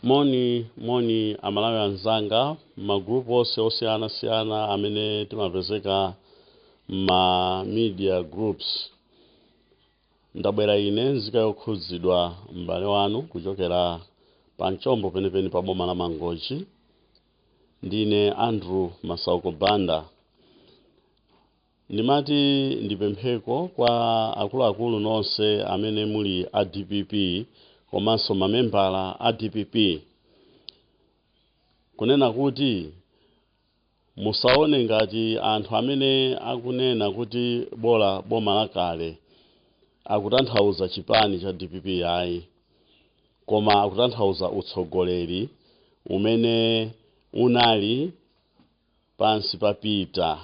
Moni amalawi anzanga magrupu ose osiyana amene timapezeka ma media groups. Ndabwera ine Mzika Yokhudzidwa m'bale wanu kuchokera panchombo penepeni pa boma la Mangochi. Ndine Andrew Masauko Banda. Ndimati ndipempheko kwa akuluakulu nonse amene muli a DPP komanso mamembala a DPP kunena kuti musaone ngati anthu amene akunena kuti boma lakale akutanthauza chipani cha DPP yayi, koma akutanthauza utsogoleri umene unali pansi pa Peter,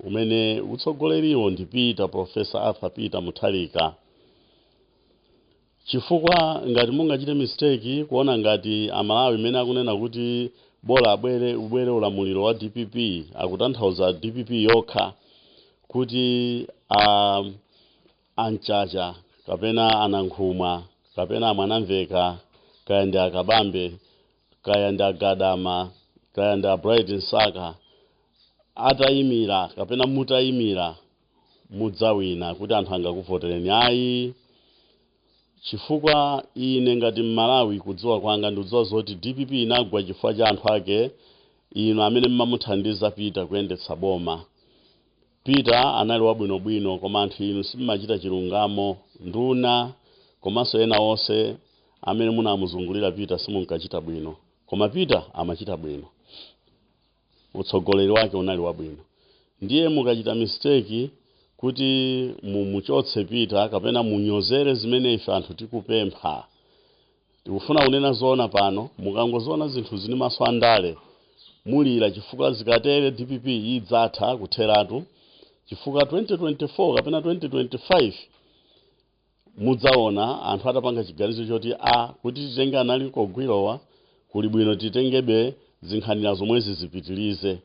umene utsogoleriwo ndi Professor Arthur Peter Mutharika. Chifukwa ngati mungachite mistake kuona ngati amalawi imene akunena kuti bola ubwere ulamuliro wa DPP akutanthauza DPP yokha kuti anchacha kapena anankhumwa kapena mwanamveka kaya ndi akabambe kaya ndi agadama kaya ndi Bright Nsaka atayimira kapena mutayimira mudzawina kuti anthu angakuvotereni ayi. Chifukwa ine ngati Malawi kudziwa kwanga ndikudziwa zoti DPP inagwa chifukwa cha anthu ake ino amene mmamuthandiza Peter kuyendetsa boma. Peter anali wabwinobwino koma anthu inu simmachita chilungamo, nduna komanso ena onse amene munamuzungulira Peter simunkachita bwino, koma Peter amachita bwino, utsogoleri wake unali wabwino. Ndiye mukachita mistake kuti mumuchotse Peter kapena munyozere zimene ife anthu tikupempha. Tikufuna kunena zoona pano, mukangoziona zinthu zini maso andale mulira chifukwa zikatere DPP idzatha kutheratu, chifukwa 2024 kapena 2025 mudzaona anthu atapanga chiganizo choti kuti titenge anali kogwirowa kuli bwino titengebe zinkhanira zomwezi zipitilize.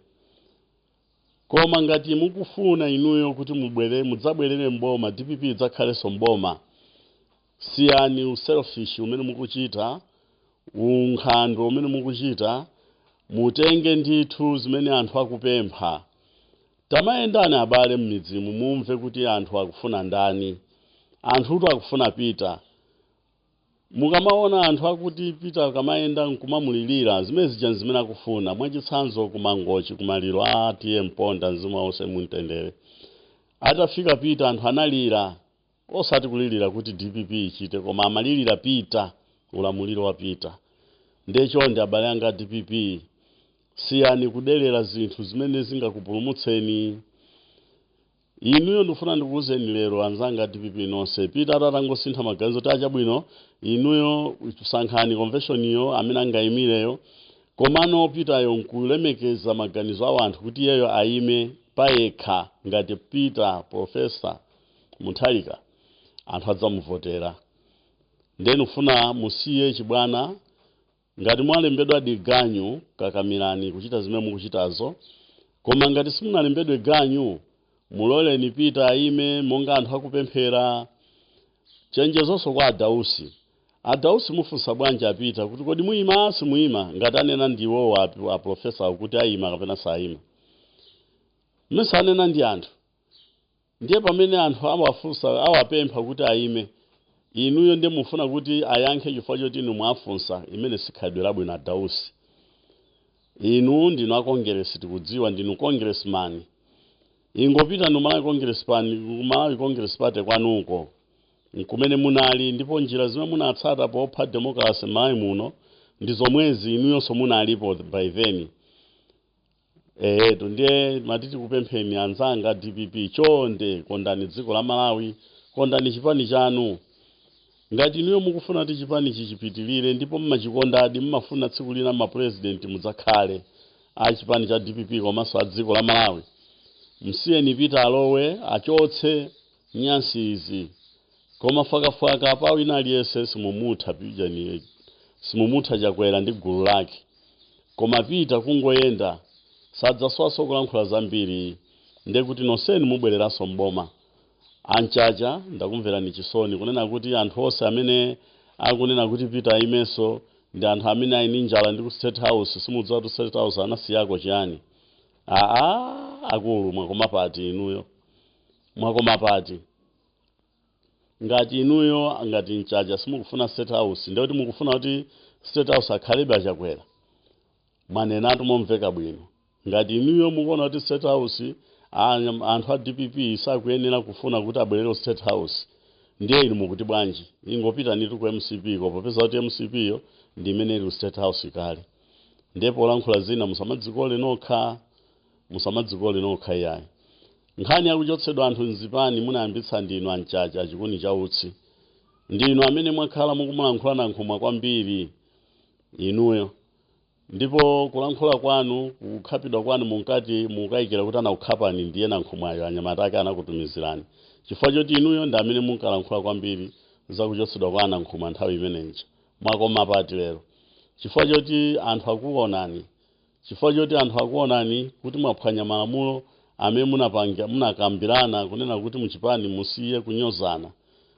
Koma ngati mukufuna inuyo kuti mudzabwerere mboma DPP idzakhalenso mboma, siyani uselfish umene mukuchita, unkhandwe umene mukuchita, mutenge ndithu zimene anthu akupempha. Tamayendani abale m'midzimu mumve kuti anthu akufuna ndani. Anthutu akufuna Peter. Mukamaona anthu akuti Peter akamayenda nkumamulirira zimene zimene akufuna, mwachitsanzo ku Mangochi kumaliro atiye mponda mzimu wonse mumtendere. Atafika Peter anthu analira, osati kulirira kuti DPP ichite koma amalirira Peter, ulamuliro wa Peter. Ndecho ndi abale anga DPP, siyani kudelera zinthu zimene zingakupulumutseni. Inuyo ndifuna ndikuwuzeni lero anzanga DPP nonse, Peter atangosintha maganizo tacha bwino, inuyo sankhani convention iyo amene angayimireyo, komano Peter yo nkulemekeza maganizo a anthu kuti yeyo ayime payekha ngati Peter Professor Mutharika, anthu adzamuvotera. Ndeni ufuna musiye chibwana, ngati mwalembedwa diganyu kakamirani kuchita zimene mukuchitazo, koma ngati simunalembedwe ganyu muloleni Peter ayime monga anthu akupemphera. Chenjezonso kwa Adausi mufunsa bwanja Peter kuti kodi muima simuima, ngati anena ndiwo a professor kuti ayima kapena sayima. Mmesa anena ndi anthu, ndiye pamene anthu amafunsa awapempha kuti ayime, inuyo ndiye mufuna kuti ayankhe chifukwa choti inu mwafunsa, imene sikhadwe labwino Adausi. Inu ndinu akongresi tikudziwa, ndinu congressman. Ingopita Malawi Congress Party kwanuko nkumene munali, ndipo njira zimene munatsata popha democracy Malawi muno ndi zomwezi inuyonso munalipo by then. Ndiye matiti kupempheni anzanga DPP, chonde kondani dziko la Malawi, kondani chipani chanu. Ngati inuyo mukufuna kuti chipani chichipitilire ndipo mmachikondadi, mmafuna tsiku lina ma president mudzakhale a chipani cha DPP komanso a dziko la Malawi, msiyeni Peter alowe achotse nyansi izi. Koma fakafaka pa wina aliyense simumutha pijani, simumutha chakwera ndi gulu lake. Koma Peter kungoyenda sadzaswaso kulankhula zambiri, ndekuti nonseni mubwereranso mboma. Anchacha ndakumverani chisoni kunena kuti anthu onse amene akunena kuti Peter imeso ndi anthu amene ali njala ndi ku State House simudziwa kuti State House anasiyako chiyani. Akulu mwakoma pati inuyo, mwakoma pati. Ngati inuyo ngati mchaja simukufuna State House ndi kuti mukufuna kuti State House akhalibe achakwera, manenatu momveka bwino. Ngati inuyo mukuona kuti State House anthu a DPP sakuyenera kufuna kuti abwerere ku State House, ndiye inu mukuti bwanji ingopita nitu ku MCP ko popeza kuti MCP yo ndi imene ili ku State House kale. Ndipo lankhula zina musamadzikole nokha iyayi. Nkhani yakuchotsedwa anthu mzipani munayambitsa ndinu anchacha achikuni cha utsi. Ndinu amene mwakhala mukumulankhula nankhumwa kwambiri inuyo. Ndipo kulankhula kwanu kukhapidwa kwanu munkati mukayikira kuti anakukhapani ndiye nankhumwayo anyamata ake anakutumizirani. Chifukwa choti inuyo ndi amene munkalankhula kwambiri zakuchotsedwa kwa nankhumwa nthawi imeneyo. Mwakoma pati lero. Chifukwa choti anthu akuonani kuti mwaphwanya malamulo amene munakambirana kunena kuti muchipani musiye kunyozana.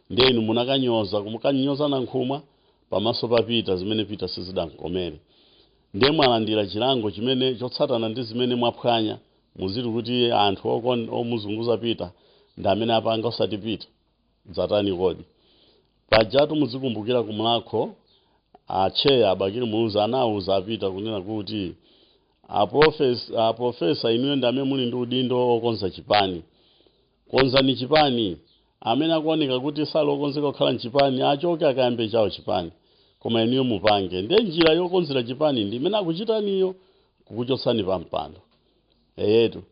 Ndiye inu munakanyoza kumukanyoza nankhumwa pamaso pa Peter zimene Peter sizidankomere. Ndiye mwalandira chilango chimene chotsatana ndi zimene mwaphwanya muziti kuti anthu omuzunguza Peter ndi amene apanga osati Peter. Dzatani kodi. Pajatu muzikumbukira kumulakho acheya abakiri muluza anauza Peter kunena kuti profesa inuyo ndi amene muli ndi udindo okonza chipani. Konzani chipani. Amene akuoneka kuti salokonzeka kukhala mchipani achoke akayambe chawo chipani. Koma inuyo mupange. Ndiye njira yokonzera chipani ndi imene akuchitaniyo kukuchotsani pa mpando. Eyetu.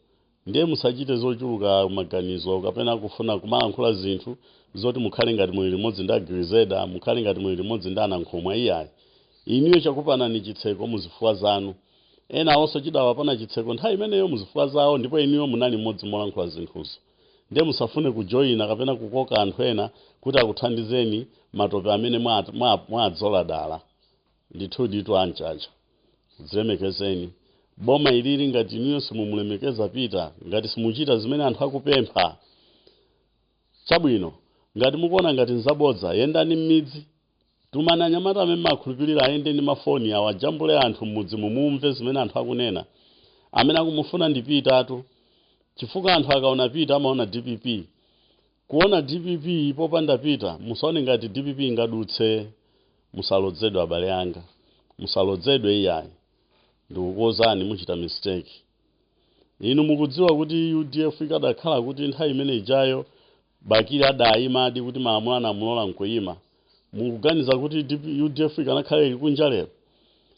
Ndiye musachite zochuluka maganizo kapena kufuna kumalankhula zinthu zoti mukhale ngati muli limodzi ndi Yokhudzidwa, mukhale ngati muli limodzi ndi anankhumwa iyayi. Inuyo chakupanani chitseko muzifuwa zanu. Ena onso chidawa pana chitseko nthawi imeneyo muzifuwa zawo ndipo inuyo munali mmodzi molankhula zinthuzo. Ndiye musafune kujoyina kapena kukoka anthu ena kuti akuthandizeni matope amene mwadzola dala. Ndithu anchacha. Zilemekezeni. Boma ilili ngati inuyo simumulemekeza Peter, ngati simuchita zimene anthu akupempha. Chabwino, ngati mukuona ngati nzabodza yendani mmidzi. Tumana anyamata amene makhulupirira ayende ndi mafoni awo ajambule anthu mmudzi mumumve zimene anthu akunena. Amene akumufuna ndi Peter tu. Chifukwa anthu akaona Peter amaona DPP. Kuona DPP popanda Peter musaone ngati DPP ingadutse. Musalodzedwe abale anga. Musalodzedwe iyayi. Ndikukozani muchita mistake. Inu mukudziwa kuti UDF ikadakhala kuti nthawi imene ijayo bakiri adayima adi kuti malamulo anamulola nkoyima. Mukuganiza kuti UDF ikanakhala ili kunja lero.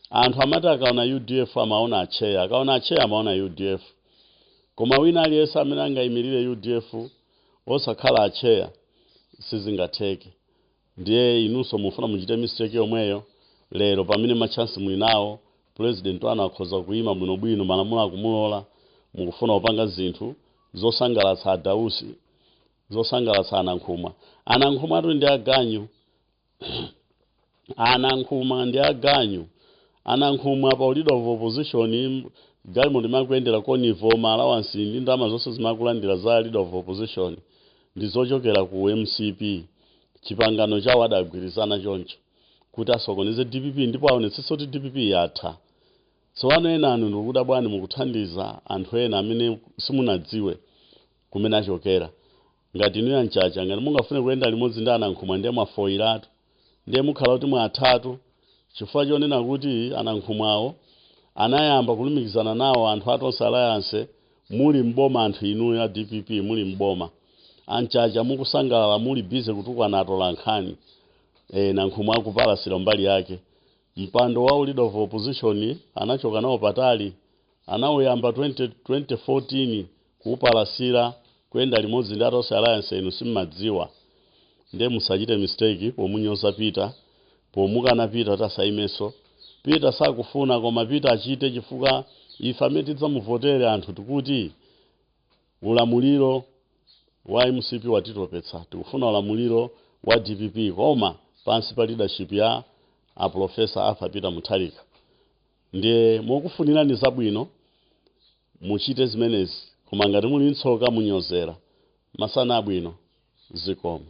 Anthu amati akaona UDF amaona acheya, akaona acheya amaona UDF. Koma wina aliyense amene angayimirire UDF osakhala acheya sizingatheke. Ndiye inunso mufuna muchite mistake yomweyo lero pamene machansi muli nawo. President wanu akhoza kuyima bwinobwino malamulo akumulola mukufuna kupanga zinthu zosangalatsa adausi, zosangalatsa anankhumwa. Anankhumwa atu ndi aganyu. Anankhumwa ndi aganyu. Anankhumwa pa leader of opposition galimoto makuyendera konivo allowance ndi ndalama zonse zimakulandira za leader of opposition ndi zochokera ku MCP. Chipangano chawo adagwirizana choncho kuti asokoneze DPP ndipo aonetsetsa kuti DPP yatha. Tsopano ena anu ndikuda bwani mukuthandiza anthu ena amene simunadziwe kumene achokera. Ngati inuyo anchacha ngati mungafune kuyenda limodzi ndi anankhumwa ndiye mwafoiratu. Ndiye mukhala kuti mwatatu. Chifukwa chonena kuti anankhumwawo anayamba kulumikizana nawo anthu atonse alliance muli mboma anthu inuyo ya DPP muli mboma. Anchacha mukusangalala muli busy kutukwana atola nkhani. Nankhumwa akupalasira mbali yake. Mpando wa leader of opposition anachoka nawo patali. Anawuyamba 2014 kupalasira kwenda limodzi ndi atonse alliance inu simmadziwa. Ndiye musachite mistake pomunyoza Peter. Pomukana Peter tasaimeso. Peter sakufuna koma Peter achite chifukwa ife amene tidzamuvotere anthu tikuti ulamuliro wa MCP watitopetsa. Tikufuna ulamuliro wa DPP koma pansi pa leadership ya Professor Arthur Peter Mutharika. Ndiye mukufunirani zabwino muchite zimenezi koma ngati muli ntsoka munyozera. Masana abwino zikomo.